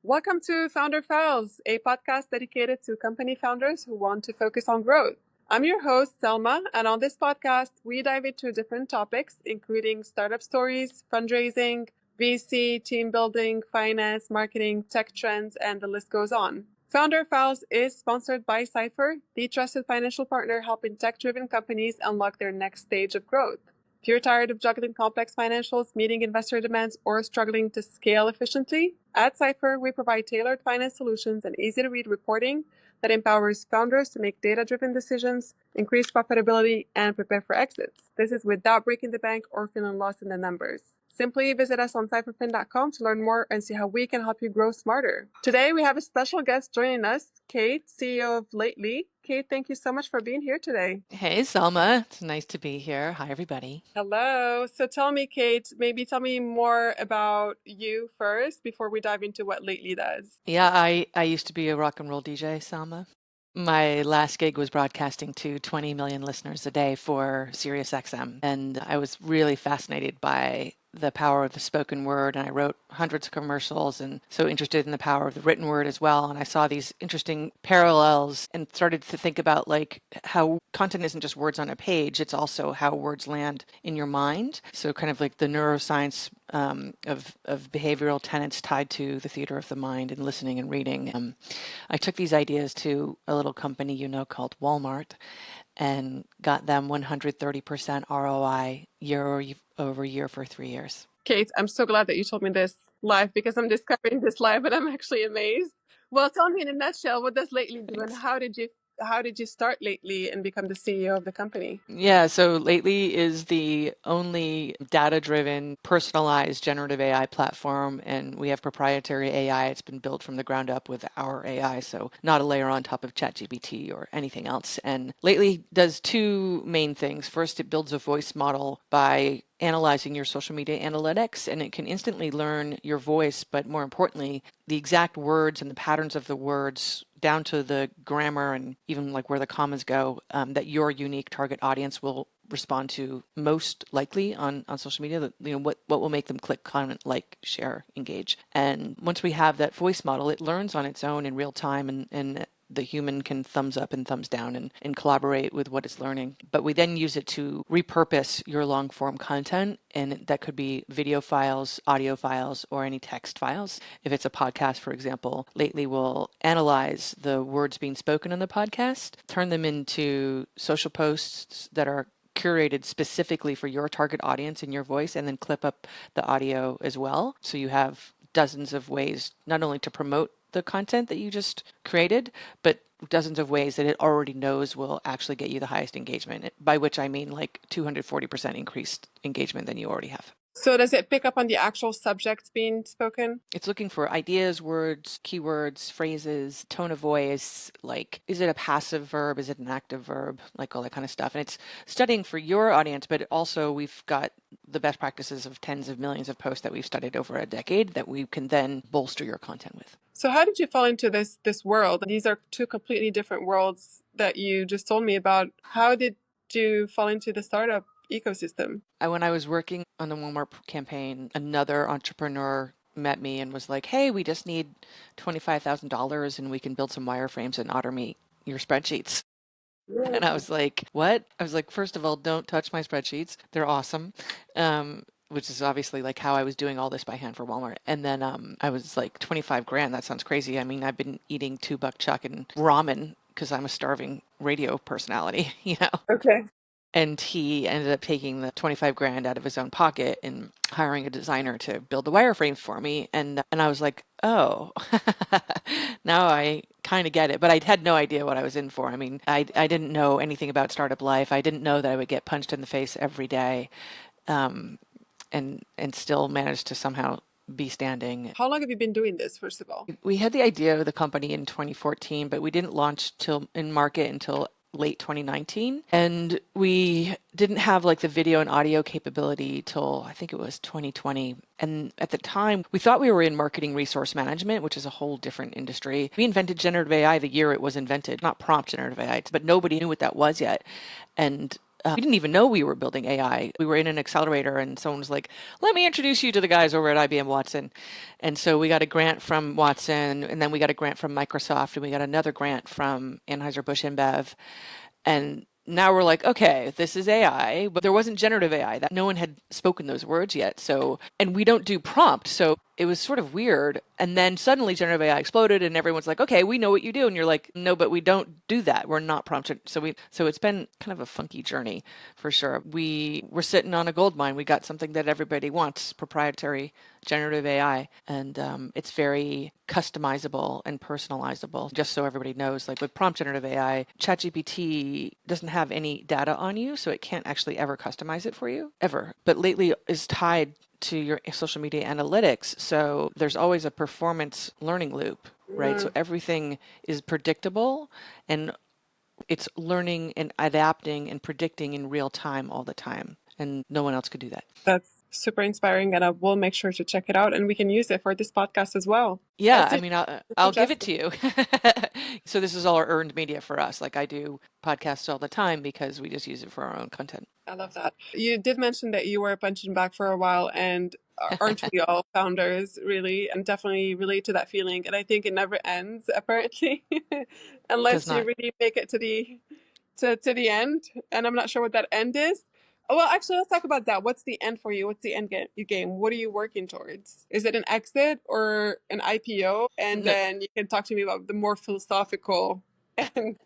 Welcome to Founder Files, a podcast dedicated to company founders who want to focus on growth. I'm your host, Salma, and on this podcast, we dive into different topics, including startup stories, fundraising, VC, team building, finance, marketing, tech trends, and the list goes on. Founder Files is sponsored by Cypher, the trusted financial partner helping tech-driven companies unlock their next stage of growth. If you're tired of juggling complex financials, meeting investor demands, or struggling to scale efficiently, at Cypher, we provide tailored finance solutions and easy-to-read reporting that empowers founders to make data-driven decisions, increase profitability, and prepare for exits. This is without breaking the bank or feeling lost in the numbers. Simply visit us on cypherfin.com to learn more and see how we can help you grow smarter. Today, we have a special guest joining us, Kate, CEO of Lately. Kate, thank you so much for being here today. Hey, Salma. It's nice to be here. Hi, everybody. Hello. So tell me, Kate, maybe tell me more about you first before we dive into what Lately does. Yeah, I used to be a rock and roll DJ, Salma. My last gig was broadcasting to 20 million listeners a day for SiriusXM, and I was really fascinated by the power of the spoken word, and I wrote hundreds of commercials and so interested in the power of the written word as well. And I saw these interesting parallels and started to think about like how content isn't just words on a page, it's also how words land in your mind. So kind of like the neuroscience of behavioral tenets tied to the theater of the mind and listening and reading. I took these ideas to a little company called Walmart and got them 130% ROI year over year for 3 years. Kate, I'm so glad that you told me this live because I'm discovering this live and I'm actually amazed. Well, tell me in a nutshell, what does Lately do and Thanks. how did you start Lately and become the CEO of the company? Yeah, so Lately is the only data-driven, personalized generative AI platform, and we have proprietary AI. It's been built from the ground up with our AI, so not a layer on top of ChatGPT or anything else. And Lately does two main things. First, it builds a voice model by analyzing your social media analytics, and it can instantly learn your voice, but more importantly, the exact words and the patterns of the words down to the grammar and even like where the commas go, that your unique target audience will respond to most likely on social media, that, what will make them click, comment, like, share, engage. And once we have that voice model, it learns on its own in real time, and the human can thumbs up and thumbs down and collaborate with what it's learning. But we then use it to repurpose your long form content. And that could be video files, audio files, or any text files. If it's a podcast, for example, Lately we'll analyze the words being spoken in the podcast, turn them into social posts that are curated specifically for your target audience in your voice, and then clip up the audio as well. So you have dozens of ways not only to promote the content that you just created, but dozens of ways that it already knows will actually get you the highest engagement, by which I mean like 240% increased engagement than you already have. So does it pick up on the actual subjects being spoken? It's looking for ideas, words, keywords, phrases, tone of voice, like, is it a passive verb? Is it an active verb? Like all that kind of stuff. And it's studying for your audience, but also we've got the best practices of tens of millions of posts that we've studied over a decade that we can then bolster your content with. So how did you fall into this world? These are two completely different worlds that you just told me about. How did you fall into the startup ecosystem? When I was working on the Walmart campaign, another entrepreneur met me and was like, hey, we just need $25,000 and we can build some wireframes and automate your spreadsheets. And I was like, what? I was like, first of all, don't touch my spreadsheets. They're awesome. Which is obviously like how I was doing all this by hand for Walmart. And then I was like, 25 grand, that sounds crazy. I mean, I've been eating $2 chuck and ramen because I'm a starving radio personality, Okay. And he ended up taking the 25 grand out of his own pocket and hiring a designer to build the wireframes for me. And I was like, oh, now I kind of get it. But I had no idea what I was in for. I mean, I didn't know anything about startup life. I didn't know that I would get punched in the face every day, and still manage to somehow be standing. How long have you been doing this, first of all? We had the idea of the company in 2014, but we didn't launch in market until late 2019. And we didn't have like the video and audio capability till I think it was 2020. And at the time, we thought we were in marketing resource management, which is a whole different industry. We invented generative AI the year it was invented, not prompt generative AI, but nobody knew what that was yet. And we didn't even know we were building AI. We were in an accelerator and someone was like, let me introduce you to the guys over at IBM Watson. And so we got a grant from Watson, and then we got a grant from Microsoft, and we got another grant from Anheuser-Busch InBev. And now we're like, okay, this is AI, but there wasn't generative AI. That no one had spoken those words yet. So, and we don't do prompt. So it was sort of weird. And then suddenly generative AI exploded and everyone's like, okay, we know what you do. And you're like, no, but we don't do that. We're not prompted. So it's been kind of a funky journey for sure. We were sitting on a gold mine. We got something that everybody wants, proprietary generative AI. And it's very customizable and personalizable. Just so everybody knows, like with prompt generative AI, ChatGPT doesn't have any data on you, so it can't actually ever customize it for you, ever. But lately is tied to your social media analytics. So there's always a performance learning loop, right? So everything is predictable and it's learning and adapting and predicting in real time all the time. And no one else could do that. That's super inspiring, and I will make sure to check it out, and we can use it for this podcast as well. Yeah, I That's mean, I'll give it to you. So this is all our earned media for us. Like I do podcasts all the time because we just use it for our own content. I love that. You did mention that you were punching back for a while, and aren't we all founders, really? And definitely relate to that feeling. And I think it never ends, apparently, Does unless you not. really make it to the end. And I'm not sure what that end is. Oh, well, actually, let's talk about that. What's the end for you? What's the game? What are you working towards? Is it an exit or an IPO? And No, then you can talk to me about the more philosophical. And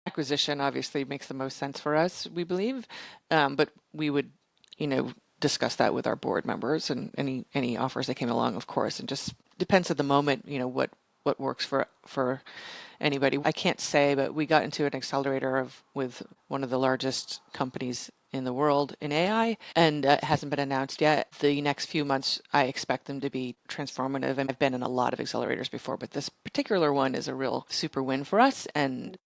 acquisition obviously makes the most sense for us, we believe, but we would, you know, discuss that with our board members and any offers that came along, of course, and just depends at the moment, you know, what works for anybody. I can't say, but we got into an accelerator with one of the largest companies in the world in AI, and it hasn't been announced yet. The next few months, I expect them to be transformative. And I've been in a lot of accelerators before, but this particular one is a real super win for us. And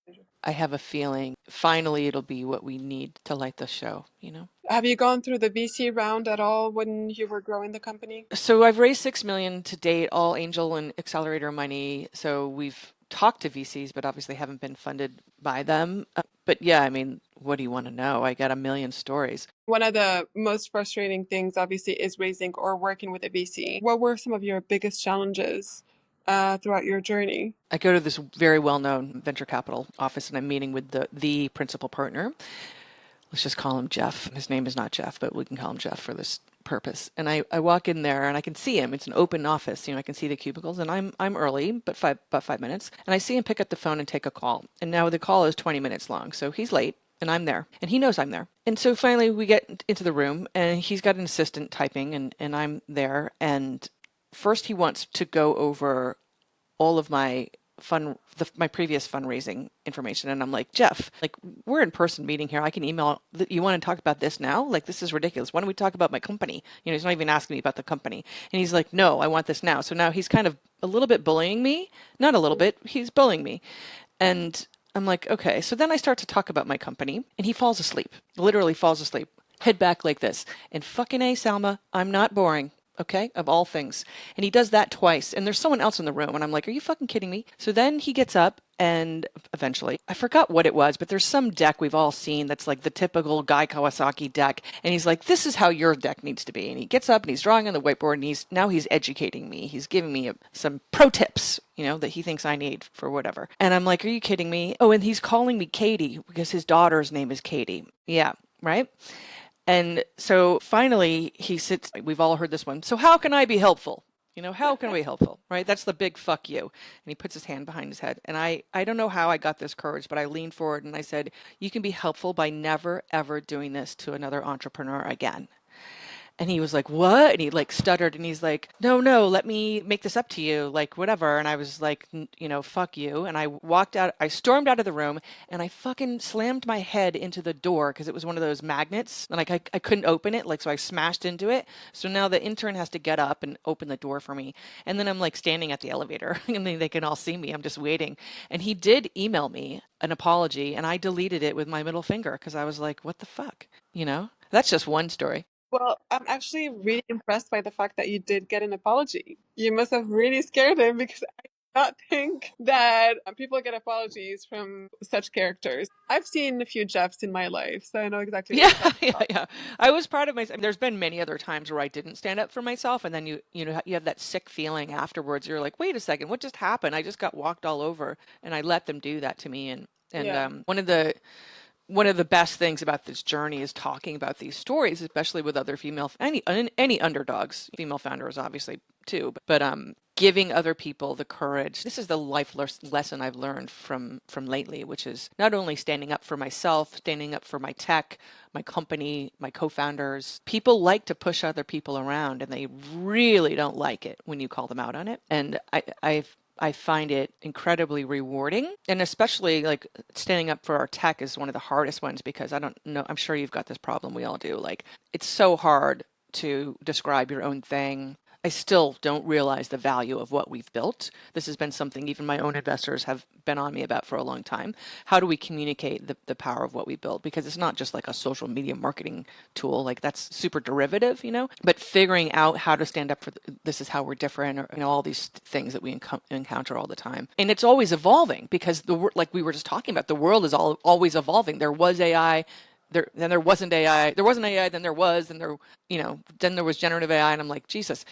I have a feeling finally it'll be what we need to light the show, you know? have you gone through the VC round at all when you were growing the company? So I've raised 6 million to date, all angel and accelerator money. So we've talked to VCs, but obviously haven't been funded by them. But yeah, I mean, what do you want to know? I got a million stories. One of the most frustrating things, obviously, is raising or working with a VC. What were some of your biggest challenges throughout your journey? I go to this very well-known venture capital office and I'm meeting with the principal partner. Let's just call him Jeff. His name is not Jeff, but we can call him Jeff for this purpose. And I walk in there and I can see him. It's an open office. You know, I can see the cubicles and I'm early, but about 5 minutes. And I see him pick up the phone and take a call. And now the call is 20 minutes long. So he's late and I'm there and he knows I'm there. And so finally we get into the room and he's got an assistant typing and I'm there. And first he wants to go over all of my my previous fundraising information. And I'm like, Jeff, like we're in person meeting here. I can email. You want to talk about this now? Like, this is ridiculous. Why don't we talk about my company? You know, he's not even asking me about the company. And he's like, no, I want this now. So now he's kind of a little bit bullying me. Not a little bit. He's bullying me. And I'm like, okay. So then I start to talk about my company and he falls asleep, literally falls asleep, head back like this. And fucking A, Salma, I'm not boring. Okay, of all things. And he does that twice. And there's someone else in the room. And I'm like, are you fucking kidding me? So then he gets up and eventually, I forgot what it was, but there's some deck we've all seen that's like the typical Guy Kawasaki deck. And he's like, this is how your deck needs to be. And he gets up and he's drawing on the whiteboard and he's educating me. He's giving me some pro tips, you know, that he thinks I need for whatever. And I'm like, are you kidding me? Oh, and he's calling me Katie because his daughter's name is Katie. Yeah, right? And so finally he sits, we've all heard this one. So how can I be helpful? You know, how can we be helpful? Right? That's the big fuck you. And he puts his hand behind his head. And I don't know how I got this courage, but I leaned forward and I said, you can be helpful by never, ever doing this to another entrepreneur again. And he was like, what? And he like stuttered and he's like, no, let me make this up to you, like whatever. And I was like, you know, fuck you. And I walked out, I stormed out of the room and I fucking slammed my head into the door because it was one of those magnets and like I couldn't open it. Like, so I smashed into it. So now the intern has to get up and open the door for me. And then I'm like standing at the elevator and then they can all see me. I'm just waiting. And he did email me an apology and I deleted it with my middle finger because I was like, what the fuck? You know, that's just one story. Well, I'm actually really impressed by the fact that you did get an apology. You must have really scared him because not think that people get apologies from such characters. I've seen a few Jeffs in my life, so I know exactly what Yeah, you're talking yeah, about. yeah. I was proud of myself. There's been many other times where I didn't stand up for myself, and then you know you have that sick feeling afterwards. You're like, wait a second, what just happened? I just got walked all over, and I let them do that to me. And Yeah. one of the best things about this journey is talking about these stories, especially with other any underdogs, female founders obviously too, but giving other people the courage. This is the lesson I've learned from lately, which is not only standing up for myself, standing up for my tech, my company, my co-founders. People like to push other people around, and they really don't like it when you call them out on it. And I find it incredibly rewarding. And especially like standing up for our tech is one of the hardest ones because I don't know, I'm sure you've got this problem. We all do. Like, it's so hard to describe your own thing. I still don't realize the value of what we've built. This has been something even my own investors have been on me about for a long time. How do we communicate the power of what we built? Because it's not just like a social media marketing tool, like that's super derivative, you know, but figuring out how to stand up for this is how we're different, or, you know, all these things that we encounter all the time. And it's always evolving because like we were just talking about, the world is always evolving. There was AI, then there wasn't AI, there wasn't AI, then there was, and there, you know, then there was generative AI, and I'm like, Jesus.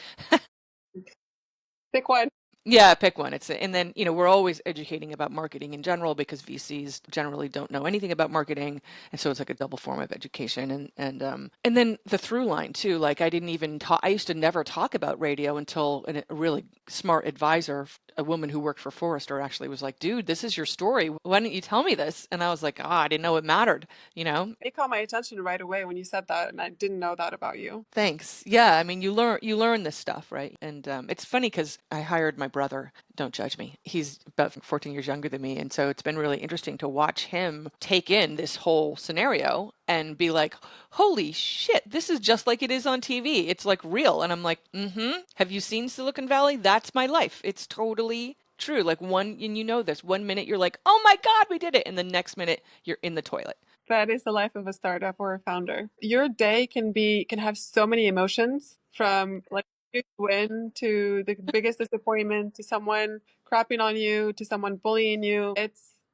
Pick one. Yeah, pick one. And then, you know, we're always educating about marketing in general because VCs generally don't know anything about marketing, and so it's like a double form of education. And then the through line too. Like I didn't even talk. I used to never talk about radio until a really smart advisor, a woman who worked for Forrester, actually was like, "Dude, this is your story. Why didn't you tell me this?" And I was like, "Ah, I didn't know it mattered." You know, It caught my attention right away when you said that, and I didn't know that about you. thanks. Yeah, I mean, you learn this stuff, right? And it's funny because I hired my brother. Don't judge me. He's about 14 years younger than me, and so it's been really interesting to watch him take in this whole scenario and be like, "Holy shit, this is just like it is on TV. It's like real." And I'm like, "Mm-hmm. Have you seen Silicon Valley? That's my life. It's totally true." Like and you know this. One minute you're like, "Oh my God, we did it," and the next minute you're in the toilet. That is the life of a startup or a founder. Your day can have so many emotions, from like a huge win to the biggest disappointment to someone crapping on you to someone bullying you.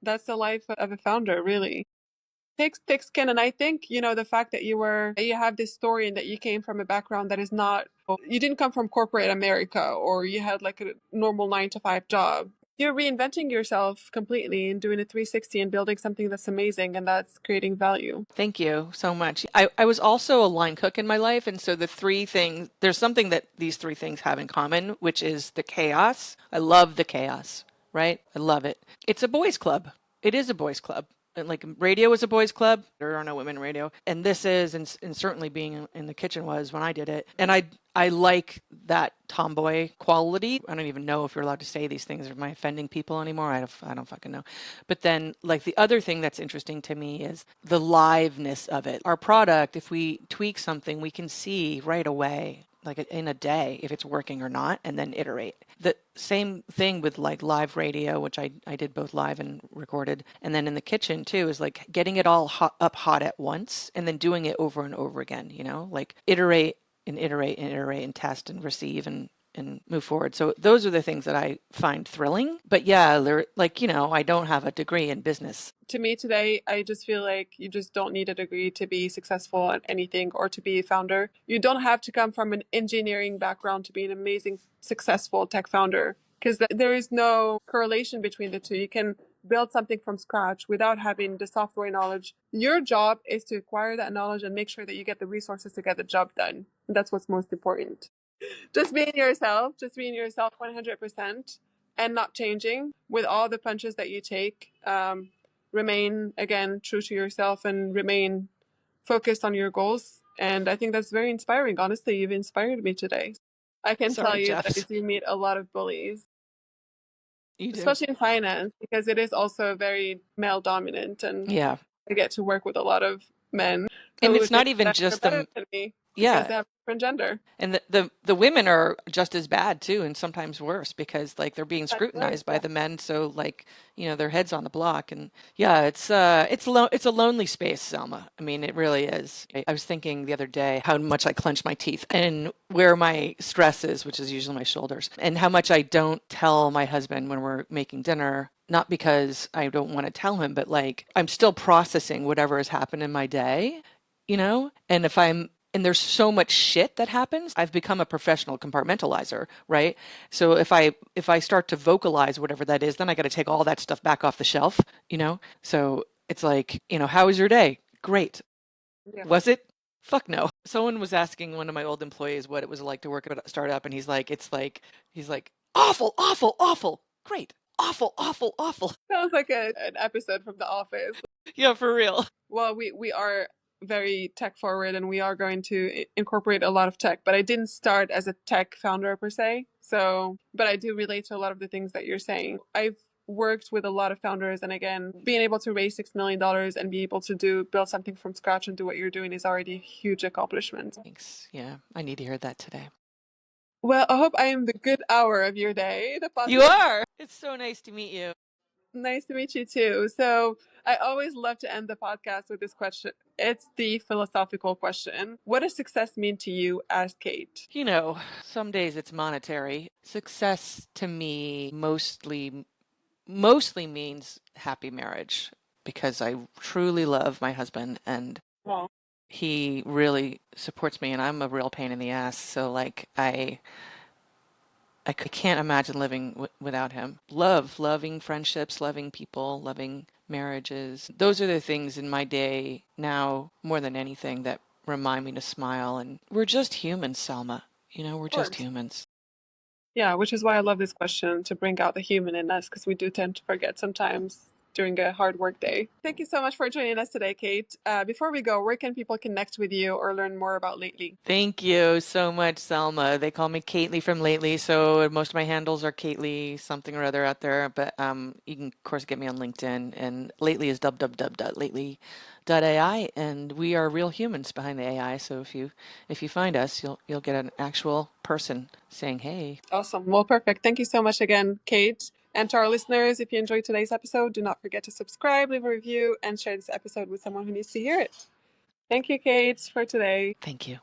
That's the life of a founder, really. Takes thick skin, and I think the fact that you have this story and that you came from a background that is not, you didn't come from corporate America or you had like a normal 9 to 5 job. You're reinventing yourself completely and doing a 360 and building something that's amazing and that's creating value. Thank you so much. I was also a line cook in my life. And so the three things, there's something that these three things have in common, which is the chaos. I love the chaos, right? I love it. It's a boys' club. It is a boys' club. And like radio is a boys' club. There are no women in radio. And this is, and certainly being in the kitchen was when I did it. And I like that tomboy quality. I don't even know if you're allowed to say these things. Am I offending people anymore? I don't fucking know. But then, like, the other thing that's interesting to me is the liveness of it. Our product, if we tweak something, we can see right away, like in a day, if it's working or not, and then iterate. The same thing with like live radio, which I did both live and recorded. And then in the kitchen too, is like getting it all hot at once and then doing it over and over again, you know, like iterate and iterate and iterate and test and receive and move forward. So those are the things that I find thrilling. But yeah, like, you know, I don't have a degree in business. To me today, I just feel like you just don't need a degree to be successful at anything or to be a founder. You don't have to come from an engineering background to be an amazing, successful tech founder, because there is no correlation between the two. You can build something from scratch without having the software knowledge. Your job is to acquire that knowledge and make sure that you get the resources to get the job done. That's what's most important. Just being yourself 100% and not changing with all the punches that you take. Remain, again, true to yourself and remain focused on your goals. And I think that's very inspiring. Honestly, you've inspired me today. I can tell Sorry, you Jeffs. that you meet a lot of bullies, You do. especially in finance, because it is also very male dominant. And Yeah. I get to work with a lot of men And who it's not think even that they're just better the than me. because Yeah. they have different gender. And the women are just as bad too, and sometimes worse because like they're being That's right. scrutinized by Yeah. the men, so like, their head's on the block. And yeah, it's a lonely space, Selma. I mean, it really is. I was thinking the other day how much I clench my teeth and where my stress is, which is usually my shoulders, and how much I don't tell my husband when we're making dinner. Not because I don't want to tell him, but like I'm still processing whatever has happened in my day, and and there's so much shit that happens. I've become a professional compartmentalizer, right? So if I start to vocalize whatever that is, then I got to take all that stuff back off the shelf, So it's like, how was your day? Great. Yeah. Was it? Fuck no. Someone was asking one of my old employees what it was like to work at a startup, and he's like, awful, awful, awful. Great. Awful, awful, awful. Sounds like an episode from The Office. Yeah, for real. Well, we are very tech forward and we are going to incorporate a lot of tech, but I didn't start as a tech founder per se. So, but I do relate to a lot of the things that you're saying. I've worked with a lot of founders, and again, being able to raise $6 million and be able to build something from scratch and do what you're doing is already a huge accomplishment. Thanks. Yeah, I need to hear that today. Well, I hope I am the good hour of your day. The You positive. are. It's so nice to meet you. Nice to meet you too. So I always love to end the podcast with this question. It's the philosophical question. What does success mean to you as Kate? Some days it's monetary. Success to me mostly means happy marriage because I truly love my husband and Well, he really supports me and I'm a real pain in the ass. So like I can't imagine living without him. Loving friendships, loving people, loving marriages. Those are the things in my day now more than anything that remind me to smile. And we're just humans, Selma. We're of just course. humans. Yeah, which is why I love this question to bring out the human in us because we do tend to forget sometimes during a hard work day. Thank you so much for joining us today, Kate. Before we go, where can people connect with you or learn more about Lately? Thank you so much, Selma. They call me Kately from Lately, so most of my handles are Kately something or other out there. But you can of course get me on LinkedIn, and Lately is www.lately.ai, and we are real humans behind the AI. So if you find us, you'll get an actual person saying, "Hey." Awesome. Well, perfect. Thank you so much again, Kate. And to our listeners, if you enjoyed today's episode, do not forget to subscribe, leave a review, and share this episode with someone who needs to hear it. Thank you, Kate, for today. Thank you.